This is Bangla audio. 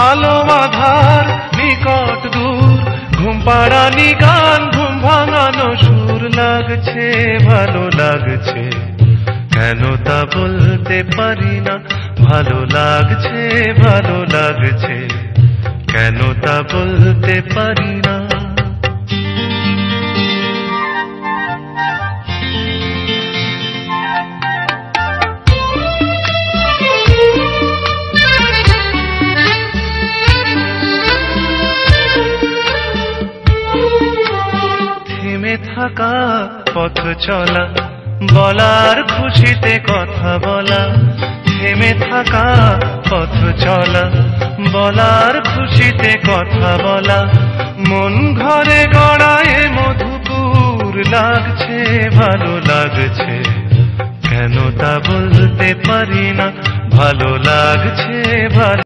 আলো আধার নিকট দূর, ঘুম পাড়ানি গান, ঘুম ভাঙানো সুর, লাগছে ভালো লাগছে, কেন তা বলতে পারি না। ভালো লাগছে ভালো লাগছে, কেন তা বলতে পারি না। থেমে থাকা পথ চলা, বলার খুশিতে কথা বলা। থেমে থাকা পথ চলা, বলার খুশিতে কথা বলা। মন ঘরে গড়ায় মধুপুর, লাগছে ভালো লাগছে, কেন তা বলতে পারি না। ভালো লাগছে ভালো